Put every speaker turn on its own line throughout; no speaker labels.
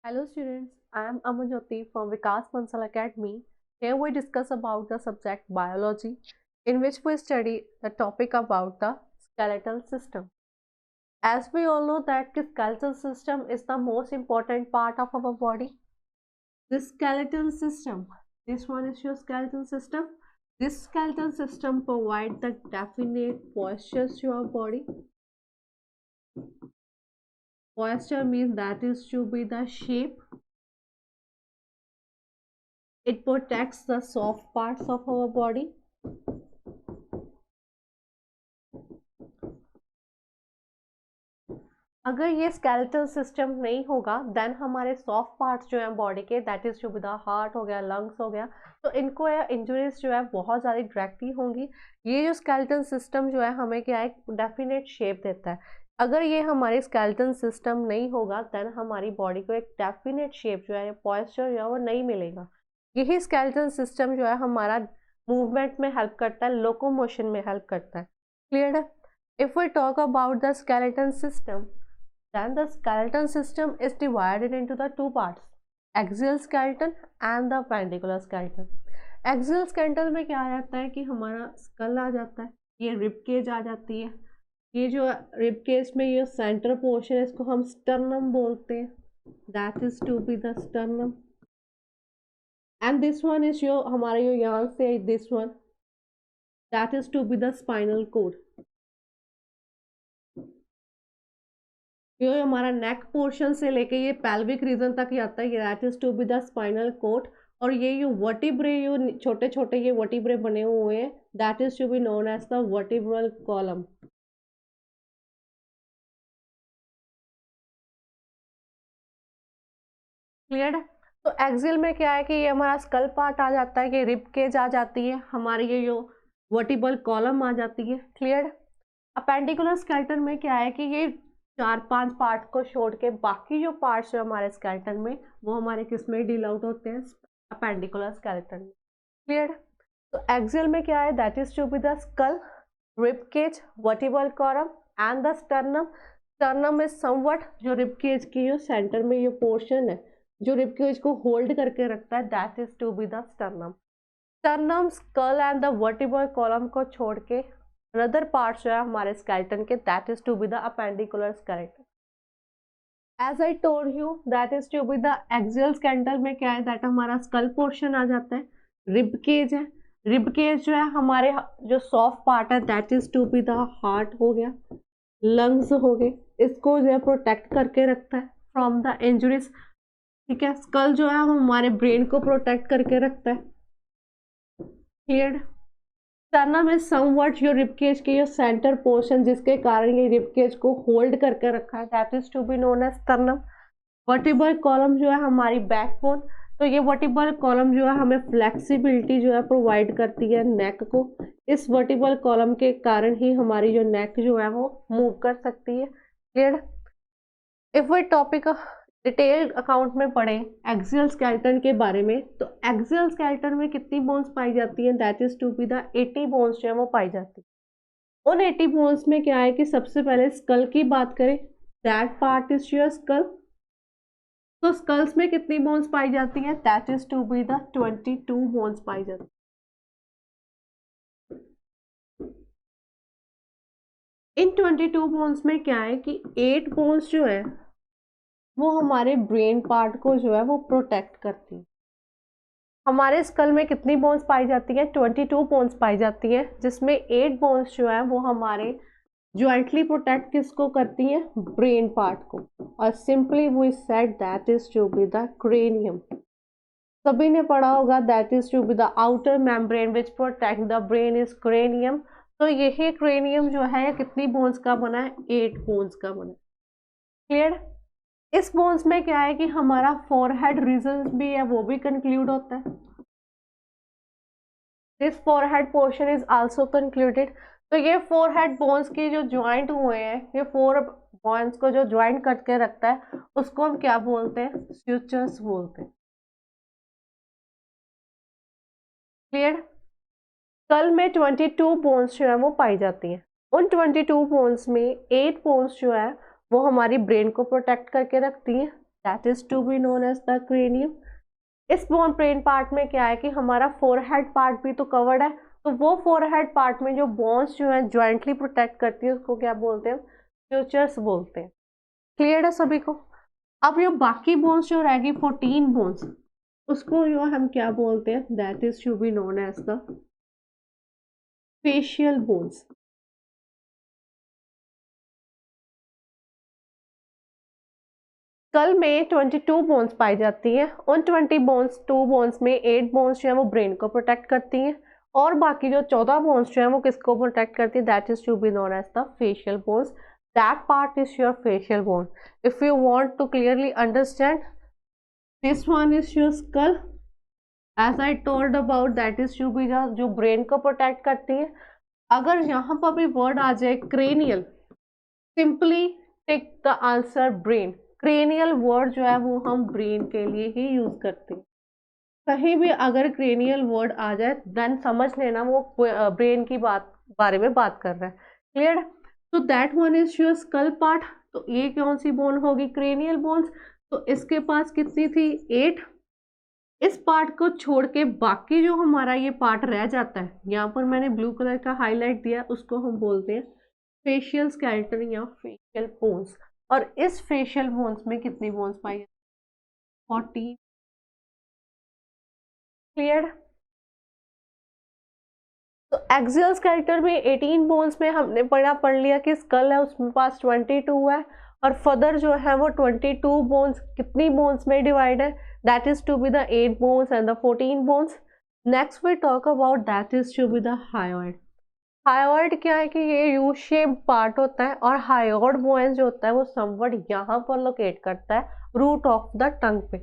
Hello students, I am Amanjyoti from Vikas Bansal Academy. Here we discuss about the subject biology, in which we study the topic about the skeletal system. As we all know that the skeletal system is the most important part of our body. This skeletal system, this one is your skeletal system. This skeletal system provides the definite postures to our body. Posture means that is to be the shape. It protects the soft parts of our body. अगर ये skeletal system नहीं होगा then हमारे soft parts जो है body के, that is जो भी द हार्ट हो गया, लंग्स हो गया, तो इनको इंजरीज जो है बहुत ज़्यादा डायरेक्टली होंगी। ये जो स्केलेटल सिस्टम जो है हमें क्या है, डेफिनेट शेप देता है। अगर ये हमारे स्केलेटल सिस्टम नहीं होगा देन हमारी बॉडी को एक डेफिनेट शेप जो है, पॉस्चर जो है वो नहीं मिलेगा। यही स्केलेटल सिस्टम जो है हमारा मूवमेंट में हेल्प करता है, लोकोमोशन में हेल्प करता है। क्लियर है? If we talk about the skeletal system, then the skeleton system is divided into the two parts, axial skeleton and the appendicular skeleton. Axial skeleton में क्या आ जाता है कि हमारा स्कल आ जाता है, ये रिब केज आ जाती है, ये जो रिब केज में ये सेंटर पोर्शन है इसको हम स्टर्नम बोलते हैं, that is to be the sternum. And this one is जो हमारे जो यहाँ से this one, that is to be the spinal cord. ये हमारा नेक पोर्शन से लेके ये पेल्विक रीजन तक ही आता है, that is to be the spinal cord. और ये वर्टिब्रे, जो छोटे छोटे ये वर्टिब्रे बने हुए हैं, that is to be known as the vertebral column. Clear है? तो एक्सियल में क्या है कि ये हमारा स्कल पार्ट आ जाता है, ये रिब केज आ जाती है, हमारी ये जो वर्टिब्रल कॉलम आ जाती है। क्लियर? अपेंडिकुलर स्केलेटन में क्या है कि ये 4-5 पार्ट को छोड़ के बाकी जो पार्ट्स जो हमारे स्केलेटन में, वो हमारे किस में डील आउट होते हैं, अपेंडिकुलर स्केलेटन में। क्लियर? तो एक्सियल में क्या है, that is to be the skull, rib cage, vertebral column and the sternum. Sternum is somewhat जो रिब केज की जो सेंटर में ये पोर्शन है जो रिब केज को होल्ड करके रखता है, that is to be the sternum. Sternum, skull and the vertebral column को छोड़ के अनदर पार्ट्स जो है हमारे स्केलेटन के, that is to be the appendicular skeleton. As I told you, that is to be the axial skeleton में क्या है, दैट हमारा स्कल पोर्शन आ जाता है, रिब केज है, रिब केज जो है हमारे जो सॉफ्ट पार्ट है, that is to be the heart हो गया, लंग्स हो गए, इसको जो है प्रोटेक्ट करके रखता है फ्रॉम द इंजरीज। ठीक है? स्कल जो है हमारे ब्रेन को प्रोटेक्ट करके रखता है। क्लियर? स्टर्नम इज समवट जो रिबकेज के ये सेंटर पोर्शन जिसके कारण ये रिबकेज को होल्ड करके रखा है, that is to be known as sternum. Vertebral column जो है हमारी बैकबोन, तो ये वर्टिब्रल कॉलम जो है हमें फ्लेक्सिबिलिटी जो है प्रोवाइड करती है नेक को। इस वर्टिब्रल कॉलम के कारण ही हमारी जो नेक जो है वो मूव कर सकती है। Clear? If way topic detailed account में पढ़ें एक्सियल स्केलेटन के बारे में, तो एक्सियल स्केलेटन में कितनी बोन्स पाई जाती हैं, that is to be the 80 bones जो है वो पाई जाती है। उन 80 बोन्स में क्या है कि सबसे पहले स्कल की बात करें, that part is your skull. तो स्कल्स में कितनी बोन्स पाई जाती हैं, that is to be the 22 bones पाई जाती है। इन 22 बोन्स में क्या है कि 8 बोन्स जो है वो हमारे ब्रेन पार्ट को जो है वो प्रोटेक्ट करती है। हमारे स्कल में कितनी बोन्स पाई जाती है, 22 बोन्स पाई जाती है, जिसमें 8 बोन्स जो है वो हमारे ज्वाइंटली प्रोटेक्ट किसको करती है, ब्रेन पार्ट को। और simply we said that is to be the cranium. सभी ने पढ़ा होगा that is to be the outer membrane which protect the brain is cranium. तो यही क्रेनियम जो है कितनी बोन्स का बना है, 8 बोन्स का बना है। क्लियर? इस बोन्स में क्या है कि हमारा फोरहेड रीजन भी है वो भी कंक्लूड होता है, this forehead portion is also concluded. तो ये फोरहेड बोन्स के जो ज्वाइंट हुए हैं, ये 4 बोन्स को जो ज्वाइंट करके रखता है उसको हम क्या बोलते हैं, स्यूचर्स बोलते हैं। क्लियर? स्कल में 22 बोन्स जो है वो पाई जाती हैं। उन 22 बोन्स में 8 बोन्स जो है वो हमारी ब्रेन को प्रोटेक्ट करके रखती हैं, that is to be known as the cranium. इस ब्रेन पार्ट में क्या है कि हमारा फोरहेड पार्ट भी तो कवर्ड है, तो वो फोरहेड पार्ट में जो बोन्स जो है ज्वाइंटली प्रोटेक्ट करती है उसको क्या बोलते हैं, फ्यूचर्स बोलते हैं। क्लियर है सभी को। अब ये बाकी बोन्स जो रहेगी 14 बोन्स, उसको जो हम क्या बोलते हैं, that is to be known as the facial bones. Skull में 22 बोन्स पाई जाती हैं। उन 2 बोन्स में 8 बोन्स जो है वो ब्रेन को प्रोटेक्ट करती हैं, और बाकी जो 14 बोन्स जो है वो किसको प्रोटेक्ट करती है, that is to be known as the facial bones. That part is your facial bone. If you want to clearly understand, this one is your skull, as I told about, that is to be जो brain को protect करती है। अगर यहाँ पर भी word आ जाए cranial, simply take the answer brain. Cranial word जो है वो हम ब्रेन के लिए ही यूज करते हैं। कहीं भी अगर क्रेनियल वर्ड आ जाए देन समझ लेना वो ब्रेन की बारे में बात कर रहा है। क्लियर। तो that one is your skull part. तो ये कौन सी बोन होगी, क्रेनियल बोन्स। तो इसके पास कितनी थी, 8। इस पार्ट को छोड़ के बाकी जो हमारा ये पार्ट रह जाता है, यहाँ पर मैंने ब्लू कलर का हाईलाइट दिया, उसको हम बोलते हैं फेशियल स्केलेटन या फेशियल बोन्स। और इस फेशियल बोन्स में कितनी बोन्स पाई जाती है, 40। क्लियर। तो एक्सियल स्केलेटन में 18 बोन्स में हमने पढ़ लिया कि स्कल है उसमें पास 22 है, और फर्दर जो है वो 22 बोन्स कितनी बोन्स में डिवाइड है, that is to be the 8 bones and the 14 bones. Next we talk about that is to be the hyoid. Hyoid क्या है कि ये यू शेप्ड पार्ट होता है, और हायोइड बोन जो होता है वो समवट यहाँ पर लोकेट करता है रूट ऑफ द टंग पे।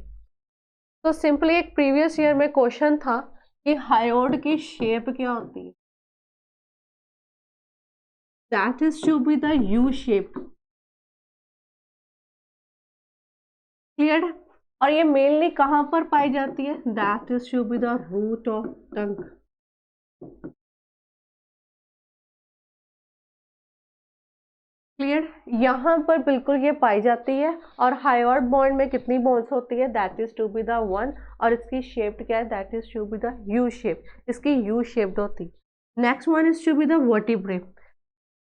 तो सिंपली एक प्रीवियस ईयर में क्वेश्चन था कि हायोइड की शेप क्या होती है, that is to be the U shape. Clear. और ये मेनली कहाँ पर पाई जाती है, that is to be the root of tongue. Clear. यहाँ पर बिल्कुल ये पाई जाती है। और हायोइड बॉन्ड में कितनी बोन्स होती है, that is to be the 1। और इसकी शेप क्या है, that is to be the U shape. इसकी यू शेप्ड होती है। Next one is to be the vertebrae.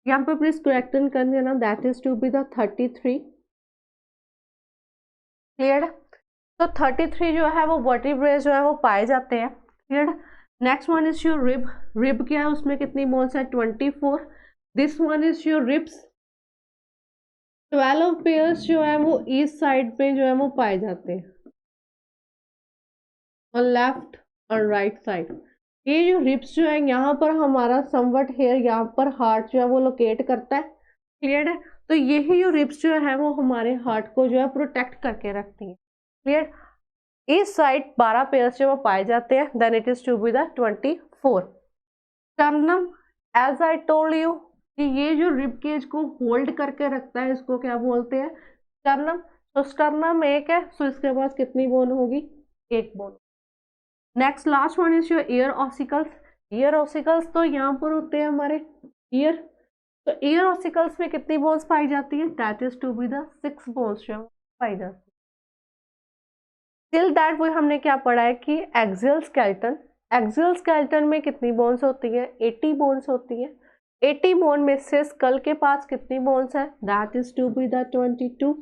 यहाँ पर प्लीज करेक्शन कर देना, that is to be the 33। Clear. तो 33 जो है वो वर्टिब्रे जो है वो पाए जाते हैं। Clear. Next one is your rib. Rib क्या है, उसमें कितनी बोन्स है, 24। This one is your ribs. 12 pairs जो है वो ईस्ट साइड पे जो है वो पाए जाते हैं, और लेफ्ट और राइट साइड। ये जो रिब्स जो है यहाँ पर हमारा समवट हेयर यहाँ पर हार्ट जो है वो लोकेट करता है। क्लियर है। तो यही जो रिब्स जो है वो हमारे हार्ट को जो है प्रोटेक्ट करके रखती है। क्लियर। इस साइड 12 पेयर्स जो वो पाए जाते हैं, then it is to be the 24। Sternum, as I told you कि ये जो रिब केज को होल्ड करके रखता है इसको क्या बोलते हैं, स्टर्नम। तो स्टर्नम एक है, सो इसके पास कितनी बोन होगी, एक bone. Next last one is your ear ossicles. Ear ossicles तो यहाँ पर होते हैं हमारे ईयर। तो ईयर ऑसिकल्स में कितनी बोन्स पाई जाती है, that is to be the 6 bones जो पाई जाती है। टिल दैट वो हमने क्या पढ़ा है कि एक्सियल स्केलेटन, एक्सियल स्केलेटन में कितनी बोन्स होती है, 80 बोन्स होती है। 80 बोन में से स्कल के पास कितनी बोन्स है, that is to be the 22।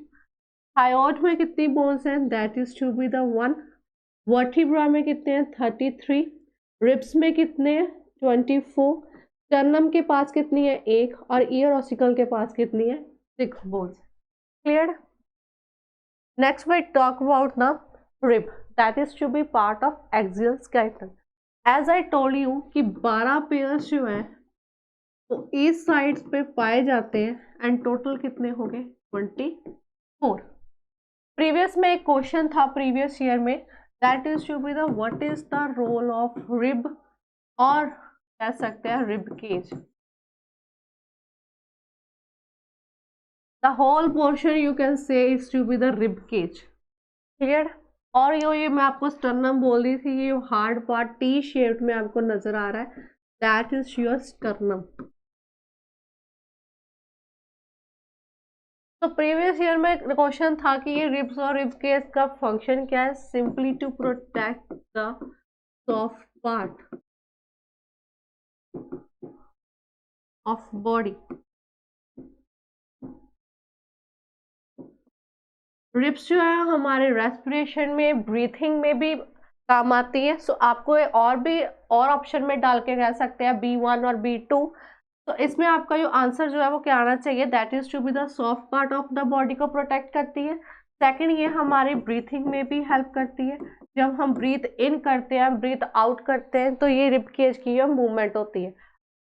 Hyoid में कितनी बोन्स हैं, that is to be the 1। Vertebra में कितने हैं, 33। रिब्स में कितने हैं, 24। स्टर्नम के पास कितनी है, 1। और ईयर ऑसिकल के पास कितनी है, 6 bones. Clear. Next we talk about the rib, that is to be part of axial skeleton. As I told you कि 12 पेयर्स जो हैं वो इस साइड्स पे पाए जाते हैं, एंड टोटल कितने हो गए, 24। प्रीवियस में एक क्वेश्चन था प्रीवियस ईयर में, that is to be the what is the role of rib, और कह सकते हैं rib cage. The whole portion you can say is to be the rib cage. Clear. और ये मैं आपको स्टर्नम बोल रही थी, ये हार्ड पार्ट टी शेप में आपको नजर आ रहा है, दैट इज योर स्टर्नम। तो प्रीवियस ईयर में क्वेश्चन था कि ये रिब्स और रिब केज का फंक्शन क्या है, simply to protect the soft part of body. Ribs जो है हमारे रेस्पिरेशन में, ब्रीथिंग में भी काम आती है। सो आपको और भी और ऑप्शन में डाल के कह सकते हैं B1 और B2। तो इसमें आपका जो आंसर जो है वो क्या आना चाहिए, that is to be the soft part of the body को प्रोटेक्ट करती है। सेकंड, ये हमारी ब्रीथिंग में भी हेल्प करती है। जब हम ब्रीथ इन करते हैं, ब्रीथ आउट करते हैं, तो ये रिब केज की जो मूवमेंट होती है,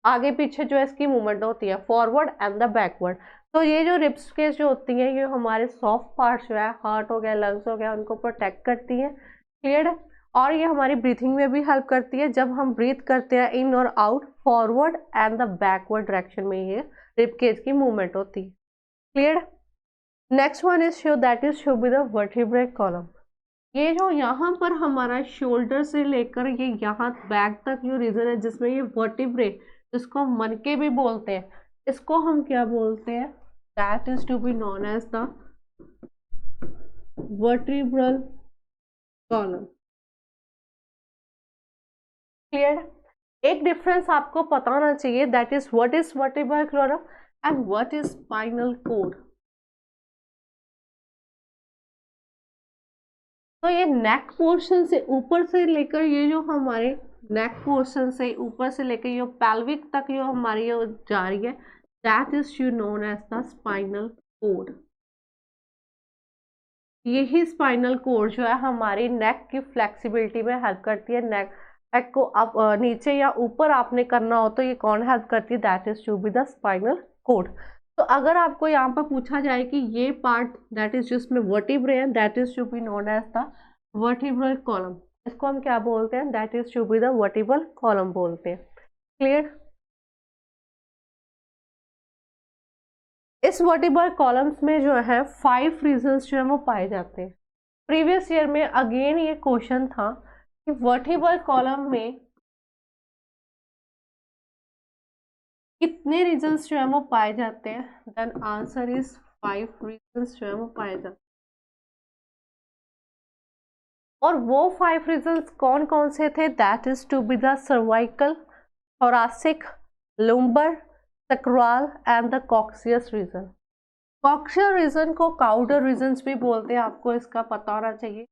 आगे पीछे जो है इसकी मूवमेंट होती है, फॉरवर्ड एंड द बैकवर्ड। तो ये जो रिब्स केज जो होती हैं, ये हमारे सॉफ्ट पार्ट्स जो है, हार्ट हो गया, लंग्स हो गया, उनको प्रोटेक्ट करती हैं। क्लियर है। और ये हमारी ब्रीथिंग में भी हेल्प करती है। जब हम ब्रीथ करते हैं इन और out, forward and the backward direction में ये रिब केज की मूवमेंट होती है। Clear. Next one is show, that is show B the vertebral column. ये जो यहाँ पर हमारा शोल्डर से लेकर ये यहाँ बैक तक जो रीजन है, जिसमें ये वर्टिब्रे, जिसको मनके भी बोलते हैं, इसको हम क्या बोलते हैं, that is to be known as the vertebral column. Clear. एक डिफरेंस आपको पता होना चाहिए, that is what is vertebral column and what is spinal cord. तो ये नेक पोर्शन से ऊपर से लेकर, ये जो हमारे नेक पोर्शन से ऊपर से लेकर ये पैल्विक तक जो हमारी ये जा रही है, that is you known as the spinal cord. यही स्पाइनल कोड जो है हमारी नेक की फ्लेक्सिबिलिटी में हेल्प करती है। नेक को अब नीचे या ऊपर आपने करना हो तो ये कौन हेल्प करती है, that is to be the spinal cord. तो अगर आपको यहाँ पर पूछा जाए कि ये पार्ट दैट इज जिसमें वर्टिब्रे है, that is to be known as the vertebral column, इसको हम क्या बोलते हैं, that is to be the vertebral column बोलते हैं। क्लियर। इस वर्टिब्रल कॉलम्स में जो है 5 रीजन्स जो है वो पाए जाते हैं। प्रीवियस ईयर में अगेन ये क्वेश्चन था कि वर्टिब्रल कॉलम में कितने रीजन्स जो है वो पाए जाते हैं, देन आंसर इज 5 रीजन्स जो है वो पाए जाते हैं। और वो 5 रीजन्स कौन कौन से थे, that is to be the cervical, thoracic, lumbar, sacral and the coccyx region. Coccygeal region को काउडर रीजन्स भी बोलते हैं, आपको इसका पता होना चाहिए।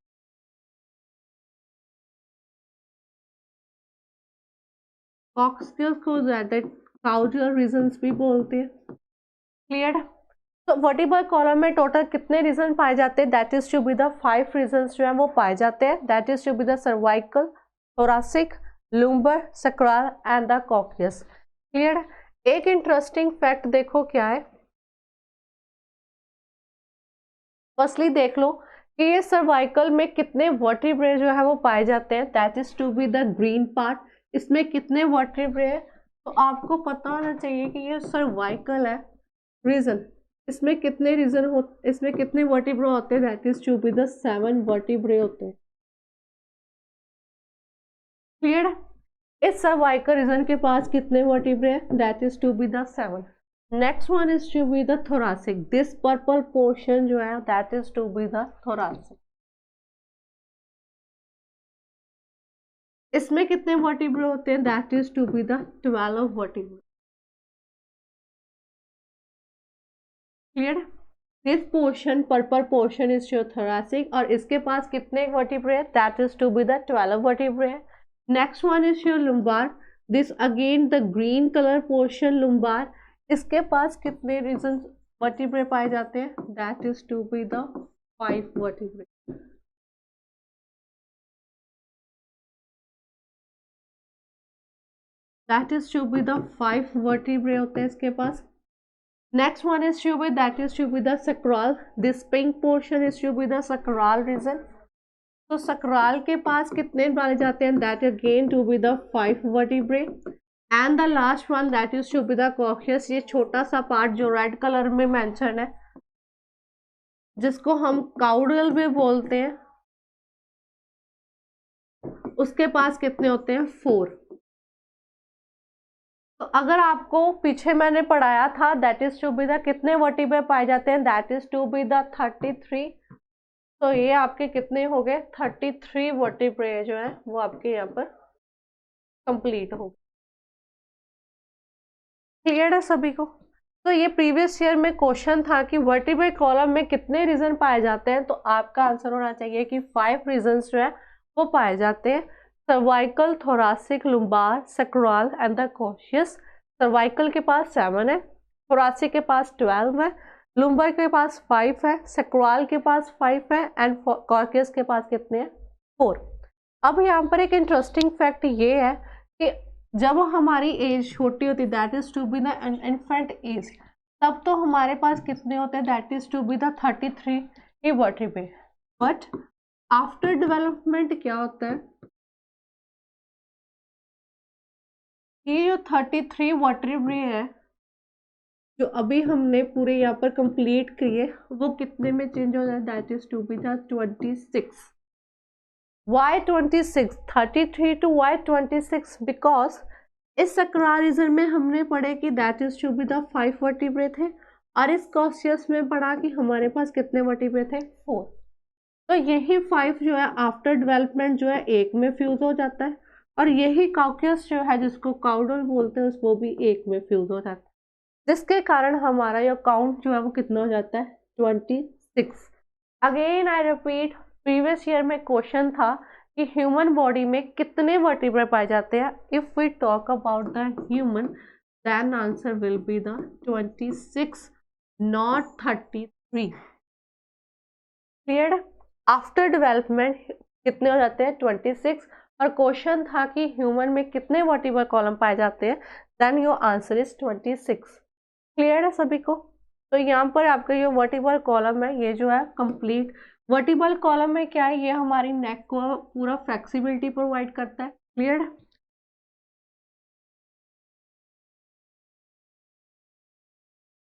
कॉक्सियल को ज्यादा काउडर रीजन्स भी बोलते हैं। क्लियर। तो वर्टिब्रल कॉलम में टोटल कितने रीजन पाए जाते हैं, that is to be the 5 regions जो है वो पाए जाते हैं, that is to be the cervical, thoracic, lumbar, sacral and the coccyx. Clear. एक इंटरेस्टिंग फैक्ट देखो क्या है, फर्स्टली देख लो कि ये सर्वाइकल में कितने वर्टिब्रे जो है वो पाए जाते हैं, that is to be the green part. इसमें कितने वर्टिब्रे है, तो आपको पता होना चाहिए कि ये सर्वाइकल है रीजन, इसमें कितने रीजन हो, इसमें कितने वर्टिब्रे होते हैं, that is to be the 7 vertebrae होते हैं। क्लियर। इस सर्वाइकल रीजन के पास कितने वर्टिब्रे हैं, that is to be the 7। Next one is to be the thoracic, this purple portion जो है that is to be the thoracic. इसमें कितने वर्टिब्रे होते हैं, that is to be the 12 vertebrae. Clear. This portion, purple portion is your thoracic, और इसके पास कितने वर्टिब्रे है, that is to be the 12 vertebrae है। Next one is your lumbar, this again the green colour portion lumbar, इसके पास कितने region vertebrae पाए जाते हैं, that is to be the 5 vertebrae. That is to be the 5 vertebrae होते हैं इसके पास। Next one is to be, that is to be the sacral. This pink portion is to be the sacral region. तो sacral के पास कितने डाले जाते हैं, that again to be the 5 vertebrae. And the last one that is to be the coccyx. ये छोटा सा part जो रेड कलर में मेंशन है, जिसको हम काउडल भी बोलते हैं, उसके पास कितने होते हैं, 4। तो अगर आपको पीछे मैंने पढ़ाया था that is to be the कितने वर्टिब्रे पाए जाते हैं, that is to be the 33। तो ये आपके कितने हो गए, 33 वर्टिब्रे जो है वो आपके यहाँ पर कंप्लीट हो। क्लियर है सभी को? तो ये प्रीवियस ईयर में क्वेश्चन था कि वर्टिब्रे कॉलम में कितने रीजन पाए जाते हैं, तो आपका आंसर होना चाहिए कि 5 रीजन्स जो है वो पाए जाते हैं। Cervical, thoracic, lumbar, sacral and the coccyx. Cervical के पास 7 है, थोरासिक के पास 12 है, लुम्बर के पास 5 है, सैक्रल के पास 5 है एंड कॉशियस के पास कितने हैं, 4। अब यहाँ पर एक इंटरेस्टिंग फैक्ट ये है कि जब हमारी एज छोटी होती है that is to be the infant age, तब तो हमारे पास कितने होते हैं, that is to be the 33 vertebrae. But after development क्या होता है, ये जो 33 वर्टिब्रे है जो अभी हमने पूरे यहाँ पर कंप्लीट किए वो कितने में चेंज हो जाए, that is to be the 26। Why 26, 33 to why 26, because इस सैक्रल रीजन में हमने पढ़े कि that is to be the 5 vertebrae थे, और इस कॉशियस में पढ़ा कि हमारे पास कितने वर्टिब्रे थे, 4। तो यही 5 जो है आफ्टर डेवलपमेंट जो है एक में फ्यूज हो जाता है, और यही कॉशियस जो है जिसको काउडल बोलते हैं वो भी एक में फ्यूज हो जाता है, जिसके कारण हमारा ये काउंट जो है वो कितना हो जाता है, 26। Again I repeat, previous year में क्वेश्चन था कि ह्यूमन बॉडी में कितने वर्टिब्रे पाए जाते हैं। If we talk about the human then answer will be the 26 not 33। Clear? After development कितने हो जाते हैं, 26, और क्वेश्चन था कि ह्यूमन में कितने वर्टिब्रल कॉलम पाए जाते हैं, then your answer is 26। Clear है सभी को? तो यहाँ पर आपका जो वर्टिब्रल कॉलम है ये जो है कंप्लीट। वर्टिब्रल कॉलम में क्या है, ये हमारी नेक को पूरा फ्लेक्सिबिलिटी प्रोवाइड करता है। Clear?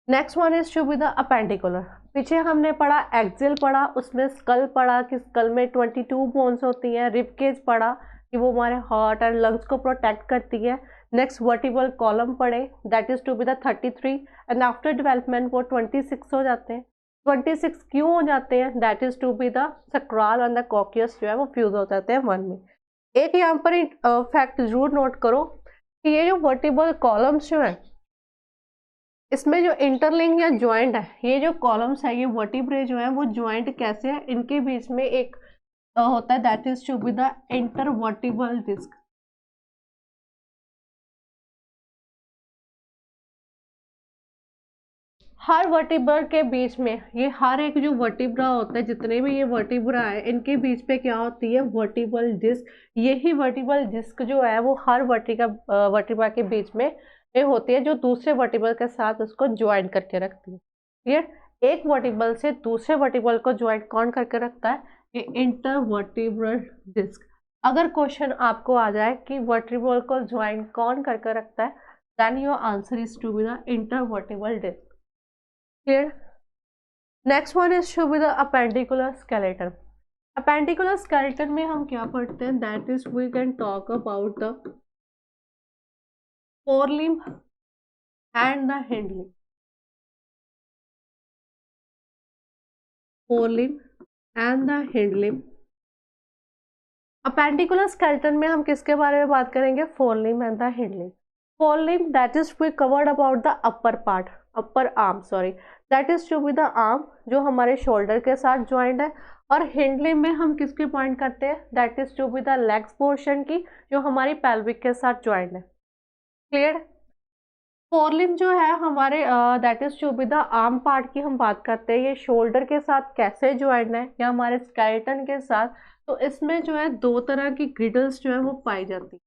Next one is to be the appendicular. पीछे हमने पढ़ा एक्सिल पढ़ा, उसमें स्कल पढ़ा कि स्कल में 22 बोन्स होती हैं, रिब केज पढ़ा कि वो हमारे हार्ट एंड लंग्स को प्रोटेक्ट करती है। नेक्स्ट वर्टिब्रल कॉलम पढ़े that is to be the 33, and after development वो 26 हो जाते हैं। 26 क्यों हो जाते हैं, that is to be the sacral and the coccyx जो है वो फ्यूज हो जाते हैं 1 में। एक यहाँ पर फैक्ट जरूर नोट करो कि ये जो वर्टिब्रल कॉलम्स जो है इसमें जो इंटरलिंक या ज्वाइंट है, ये जो कॉलम्स है ये वर्टिब्रे जो है वो ज्वाइंट कैसे है, इनके बीच में एक होता है that is to be the intervertebral disc. हर वर्टिब्रा के बीच में, ये हर एक जो वर्टिब्रा होता है, जितने भी ये वर्टिब्रा है इनके बीच पे क्या होती है, वर्टिब्रल डिस्क। यही वर्टिब्रल डिस्क जो है वो हर वर्टिब्रा के बीच में होती है, जो दूसरे वर्टिब्रल के साथ उसको ज्वाइन करके रखती है। क्लियर? एक वर्टिब्रल से दूसरे वर्टिब्रल को ज्वाइन कौन करके रखता है, ये इंटरवर्टिब्रल डिस्क। अगर क्वेश्चन आपको आ जाए कि वर्टिब्रल को ज्वाइन कौन करके रखता है, then your answer is to be the intervertebral disc. Clear? Next one is should be the appendicular skeleton. Appendicular skeleton में हम क्या पढ़ते हैं, that is we can talk about the forelimb and the hind limb. Forelimb and the hind limb. Appendicular skeleton में हम किसके बारे में बात करेंगे, forelimb and the hind limb. Forelimb that is we covered about the upper part, upper arm sorry, that is to be the arm जो हमारे shoulder के साथ ज्वाइंट है, और हिंड लिम्ब में हम किसकी पॉइंट करते हैं, that is to be the legs portion की जो हमारी पेल्विक के साथ ज्वाइंट है। क्लियर? फोरलिम्ब जो है हमारे that is to be the arm part की हम बात करते हैं, ये शोल्डर के साथ कैसे ज्वाइंट है या हमारे स्केलेटन के साथ, तो इसमें जो है 2 तरह की ग्रिडल्स जो है वो पाई जाती है।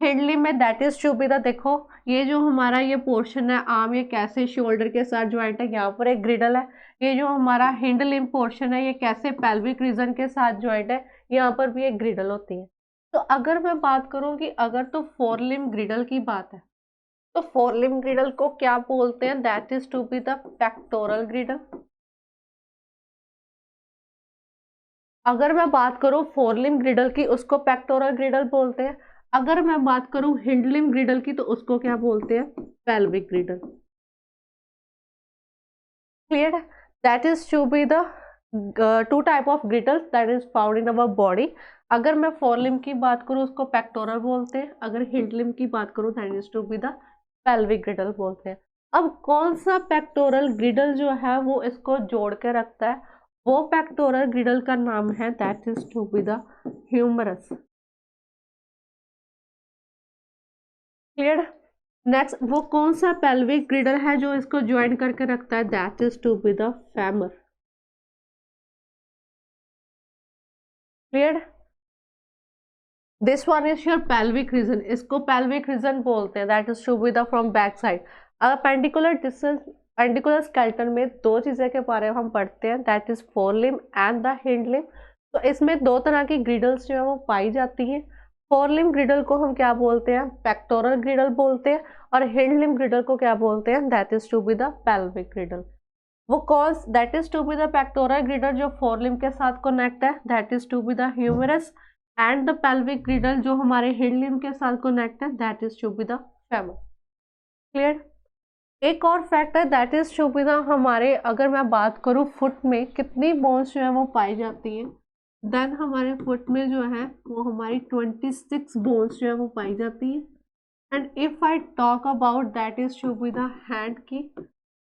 हिंडली में that is to be the, देखो ये जो हमारा ये पोर्शन है आर्म, ये कैसे शोल्डर के साथ ज्वाइंट है, यहाँ पर एक ग्रिडल है। ये जो हमारा हिंड लिम्ब पोर्शन है ये कैसे पेल्विक रीजन के साथ ज्वाइंट है, यहाँ पर भी एक ग्रिडल होती है। तो अगर मैं बात करूँ कि अगर तो फोर लिम्ब ग्रिडल की बात है, तो फोर लिम्ब ग्रिडल को क्या बोलते हैं, that is to be the pectoral girdle. अगर मैं बात करूं फोरलिम ग्रिडल की, उसको पेक्टोरल ग्रिडल बोलते हैं। अगर मैं बात करूं हिंडलिम ग्रिडल की, तो उसको क्या बोलते हैं, पेल्विक ग्रिडल। क्लियर है? That is to be the two type of girdles that is found in our body. अगर मैं फोरलिम की बात करूं, उसको पेक्टोरल बोलते हैं। अगर हिंडलिम की बात करूं, that is to be the pelvic girdle बोलते हैं। अब कौन सा पेक्टोरल ग्रिडल जो है वो इसको जोड़ के रखता है, वो पेक्टोरल ग्रिडल का नाम है that is to be the humerus. Clear? Next, वो कौन सा पेल्विक ग्रिडल है जो इसको ज्वाइन करके रखता है, that is to be the femur. Clear? This one is your pelvic region, इसको पेल्विक रीजन बोलते हैं, that is to be the from back side. अगर पेंडिकुलर डिस्टेंस, पेंडिकुलर स्केलेटन में दो चीजें के बारे में हम पढ़ते हैं, दैट इज फोरलिम एंड द हिंडलिम। तो इसमें दो तरह की ग्रिडल्स जो है वो पाई जाती हैं। फोरलिम ग्रिडल को हम क्या बोलते हैं, पेक्टोरल ग्रिडल बोलते हैं, और हिंडलिम ग्रिडल को क्या बोलते हैं, that is to be the pelvic girdle. वो कौन, that is to be the pectoral girdle जो फोरलिम के साथ कनेक्ट है, that is to be the humerus, and the pelvic girdle जो हमारे हिंडलिम के साथ कनेक्ट है, that is to be the femur. Clear? एक और फैक्ट है that is to be the, हमारे अगर मैं बात करूं फुट में कितनी बोन्स जो है वो पाई जाती हैं, देन हमारे फुट में जो है वो हमारी 26 बोन्स जो है वो पाई जाती है। And if I talk about that is to be the hand की,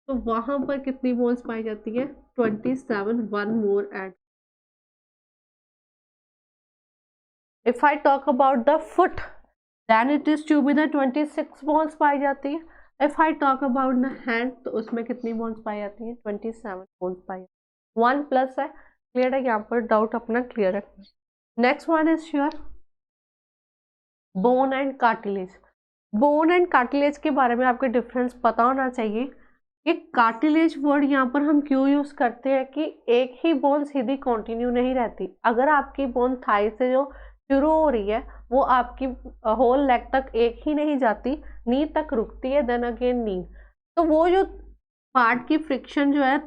तो वहां पर कितनी बोन्स पाई जाती है, 27, one more add. If I talk about the foot, then it is to be the 26 bones पाई जाती है। If I talk about the hand, तो उसमें कितनी बोन्स पाई जाती है, 27 बोन्स पाई जाती है। वन प्लस है। क्लियर है? यहाँ पर डाउट अपना क्लियर है। Next one is sure bone and cartilage. Bone and cartilage के बारे में आपको डिफरेंस पता होना चाहिए। ये कार्टिलेज वर्ड यहाँ पर हम क्यों यूज करते हैं कि एक ही बोन सीधी कंटिन्यू नहीं रहती। अगर आपकी बोन थाई से जो शुरू हो रही है वो आपकी होल लेग तक एक ही नहीं जाती, नी तक रुकती है, देन अगेन नी। तो वो जो पार्ट की फ्रिक्शन जो है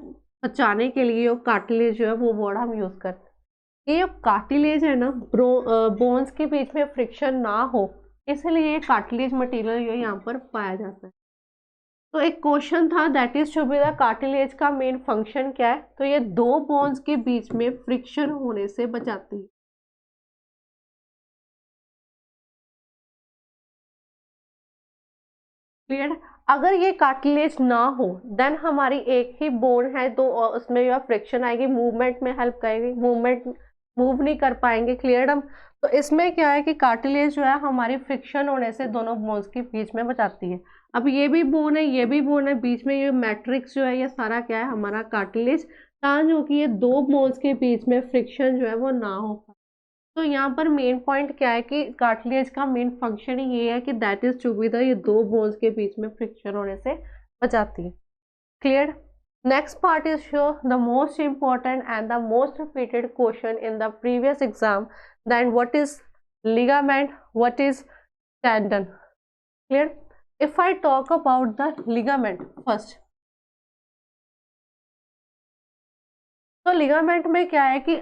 बचाने के लिए वो कार्टिलेज जो है वो वर्ड हम यूज करते हैं। ये कार्टिलेज है ना, बोन्स के बीच में फ्रिक्शन ना हो, इसलिए ये कार्टिलेज मटेरियल जो यहाँ पर पाया जाता है। तो एक क्वेश्चन था that is to be the cartilage का मेन फंक्शन क्या है, तो ये दो बोन्स के बीच में फ्रिक्शन होने से बचाती है। क्लियर? अगर ये कार्टिलेज ना हो, देन हमारी एक ही बोन है तो उसमें जो फ्रिक्शन आएगी, मूवमेंट में हेल्प करेगी, मूवमेंट मूव नहीं कर पाएंगे। क्लियर? हम तो इसमें क्या है कि कार्टिलेज जो है हमारी फ्रिक्शन होने से दोनों बोन्स के बीच में बचाती है। अब ये भी बोन है, ये भी बोन है, बीच में ये मैट्रिक्स जो है ये सारा क्या है, हमारा कार्टिलेज, ताकि कि ये दो बोन्स के बीच में फ्रिक्शन जो है वो ना हो। तो यहाँ पर मेन पॉइंट क्या है कि कार्टिलेज का मेन फंक्शन ही ये है कि that is to be the, ये दो बोन्स के बीच में फ्रिक्शन होने से बचाती है। Clear? Next part is sure the most important and the most repeated question in the previous exam, than what is ligament, what is tendon. Clear? If I talk about the ligament first, तो ligament में क्या है कि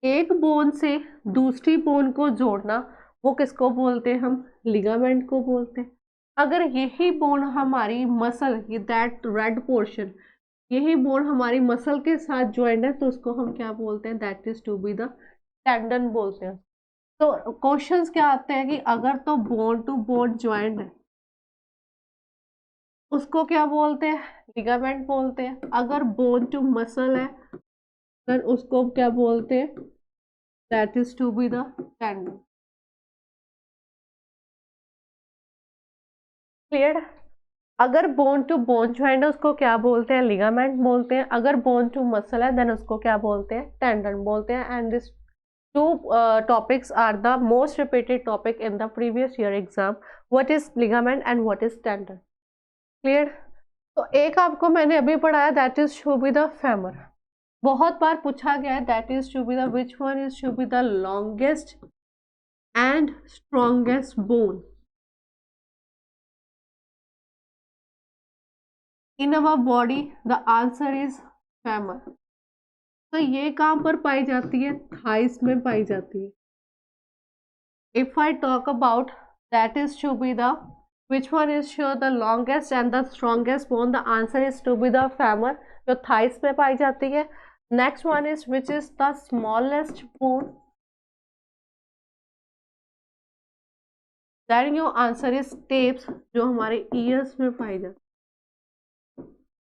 एक bone से दूसरी bone को जोड़ना, वो किसको बोलते हैं, हम लिगामेंट को बोलते हैं। अगर यही बोन हमारी मसल, ये दैट रेड पोर्शन, यही बोन हमारी मसल के साथ ज्वाइंट है, तो उसको हम क्या बोलते हैं, that is to be the tendon बोलते हैं। तो क्वेश्चंस क्या आते हैं कि अगर तो बोन टू बोन ज्वाइंट है उसको क्या बोलते हैं, लिगामेंट बोलते हैं। अगर बोन टू मसल है फिर उसको क्या बोलते हैं, that is to be the tendon. Clear? अगर बोन टू बोन ज्वाइंट है उसको क्या बोलते हैं, लिगामेंट बोलते हैं। अगर बोन टू मसल है देन उसको क्या बोलते हैं, टेंडन बोलते हैं। And this two topics are the most repeated topic in the previous year exam, what is ligament and what is tendon. Clear? तो एक आपको मैंने अभी पढ़ाया that is to be the femur, बहुत बार पूछा गया है that is to be the, which one is to be the longest and strongest bone in our body, the answer is femur. तो ये कहाँ पर पाई जाती है? थाइस में पाई जाती है। If I talk about that is to be the which one is sure the longest and the strongest bone? The answer is to be the femur, जो थाइस में पाई जाती है। Next one is which is the smallest bone? Then your answer is taps, जो हमारे years में पाई जाती है।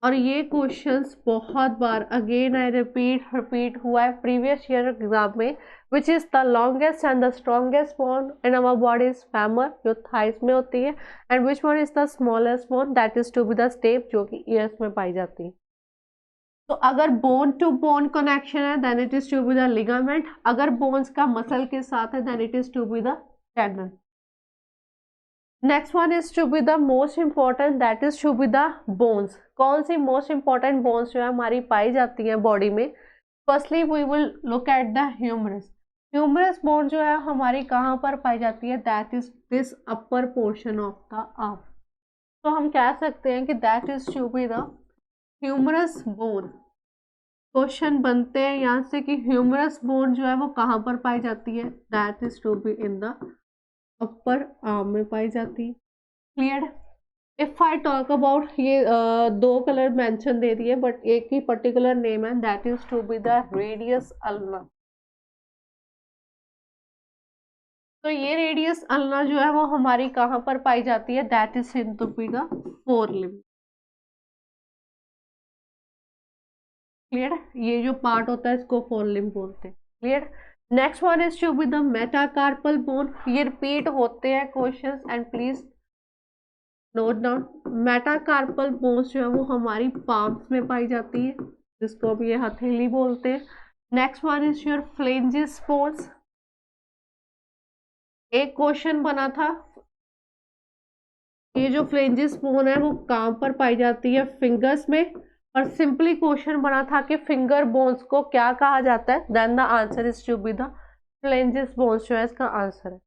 और ये क्वेश्चंस बहुत बार अगेन आई रिपीट हुआ है प्रीवियस ईयर एग्जाम में। Which is the longest and the strongest bone in our body is femur, जो थाइस में होती है। And which one is the smallest bone? That is to be the stapes, जो कि ears में पाई जाती है। तो अगर बोन टू बोन कनेक्शन है then it is to be the ligament. अगर बोन्स का मसल के साथ है then it is to be the tendon. Next one is to be the most important, that is to be the bones. कौन सी most important bones जो है हमारी पाई जाती हैं बॉडी में? Firstly we will look at the humerus. Humerus bone जो है हमारी कहाँ पर पाई जाती है? That is this upper portion of the arm. तो हम कह सकते हैं कि that is to be the humerus bone. Question बनते हैं यहाँ से कि ह्यूमरस बोन जो है वो कहाँ पर पाई जाती है? That is to be in the upper arm में पाई जाती है। Clear? If I talk about, ये दो कलर मेंशन दे दिए बट एक ही पर्टिकुलर नेम है, that is to be the radius ulna. तो ये रेडियस अल्ना जो है वो हमारी कहाँ पर पाई जाती है? That is in to be the forelimb. Clear? ये जो पार्ट होता है इसको फोरलिम बोलते हैं। Clear? Next one is to be the metacarpal bone. ये रिपीट होते हैं questions and please note down. Metacarpal bones जो है वो हमारी पाम्स में पाई जाती है, जिसको अब ये हथेली बोलते हैं। Next one is your phalanges bones. एक क्वेश्चन बना था, ये जो फ्लेंजिस बोन है वो कहाँ पर पाई जाती है? फिंगर्स में। और सिंपली क्वेश्चन बना था कि फिंगर बोन्स को क्या कहा जाता है? Then the answer is to be the phalanges bones जो है इसका आंसर है।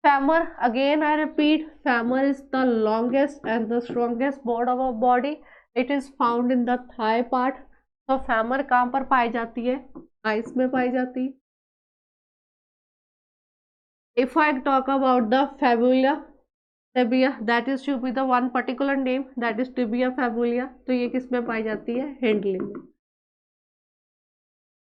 Femur, again I repeat, femur is the longest and the strongest bone of our body. It is found in the thigh part. तो femur कहाँ पर पाई जाती है? thighs में पाई जाती है। If I talk about the fibula, tibia, that is to be the one particular name, that is tibia fibula. तो ये किस में पाई जाती है? हिंड लिम्ब में।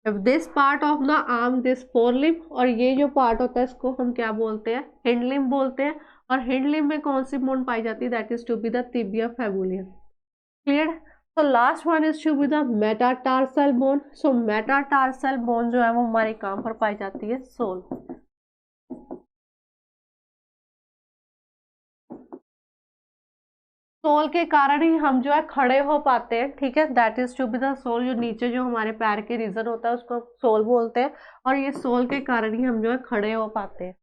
This part of the arm, this forelimb, और ये जो पार्ट होता है इसको हम क्या बोलते हैं? हिंड लिम्ब बोलते हैं। और हिंड लिम्ब में कौन सी बोन पाई जाती है? That is to be the tibia fibula. Clear? तो last one is to be the metatarsal bone. So metatarsal bone जो है वो हमारे कहाँ पर पाई जाती है? सोल। सोल के कारण ही हम जो है खड़े हो पाते हैं। ठीक है? That is to be the sole. जो नीचे जो हमारे पैर के रीजन होता है उसको सोल बोलते हैं, और ये सोल के कारण ही हम जो है खड़े हो पाते हैं।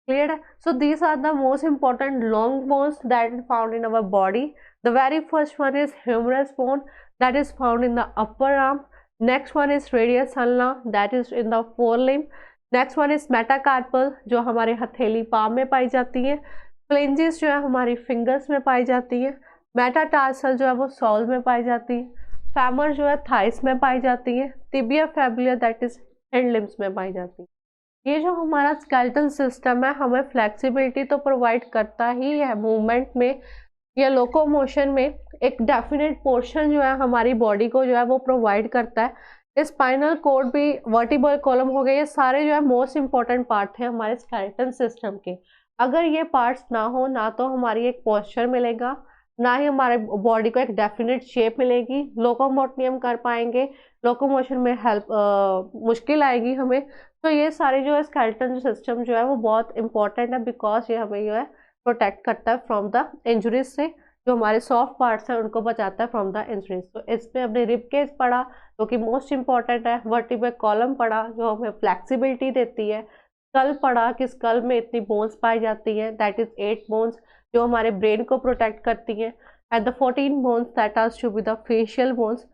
क्लियर है? So these are the most important long bones that is found in our body. The very first one is humerus bone, that is found in the upper arm. Next one is radius ulna, that is in the forelimb. Next one is metacarpal, जो हमारे हथेली palm में पाई जाती है। फ्लेंजिस जो है हमारी फिंगर्स में पाई जाती है। मेटाटार्सल जो है वो सोल में पाई जाती है। फेमर जो है थाइस में पाई जाती है। Tibia fibula that is hind limbs में पाई जाती है। ये जो हमारा स्केलेटल सिस्टम है हमें फ्लेक्सिबिलिटी तो प्रोवाइड करता ही है मूवमेंट में या लोकोमोशन में। एक डेफिनेट पोर्शन जो है हमारी बॉडी को जो है वो प्रोवाइड करता है। स्पाइनल कोड भी, वर्टिब्रल कॉलम हो गए, ये सारे जो है मोस्ट इंपॉर्टेंट पार्ट है हमारे स्केलेटल सिस्टम के। अगर ये पार्ट्स ना हो ना तो हमारी एक पोस्चर मिलेगा, ना ही हमारे बॉडी को एक डेफिनेट शेप मिलेगी, लोकोमोट नहीं हम कर पाएंगे, लोकोमोशन में हेल्प मुश्किल आएगी हमें। तो ये सारे जो है स्केलेटल सिस्टम जो है वो बहुत इंपॉर्टेंट है, बिकॉज ये हमें जो है प्रोटेक्ट करता है फ्रॉम द इंजुरीज से। जो हमारे सॉफ्ट पार्ट्स हैं उनको बचाता है फ्रॉम द इंजुरीज। तो इसमें हमने रिब केज पढ़ा जो कि मोस्ट इंपॉर्टेंट है, वर्टिब्रल कॉलम पढ़ा जो हमें फ्लेक्सिबिलिटी देती है, स्कल पढ़ा कि स्कल में इतनी बोन्स पाई जाती हैं, दैट इज 8 बोन्स जो हमारे ब्रेन को प्रोटेक्ट करती हैं, and the 14 bones that are to be the facial bones.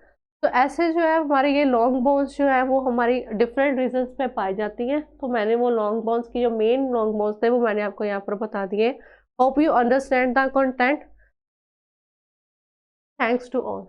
तो ऐसे जो है हमारे ये लॉन्ग बोन्स जो है वो हमारी डिफरेंट रीजन्स में पाई जाती हैं। तो मैंने वो लॉन्ग बोन्स की जो मेन लॉन्ग बोन्स थे वो मैंने आपको यहाँ पर बता दिए। Hope you understand the content. Thanks to all.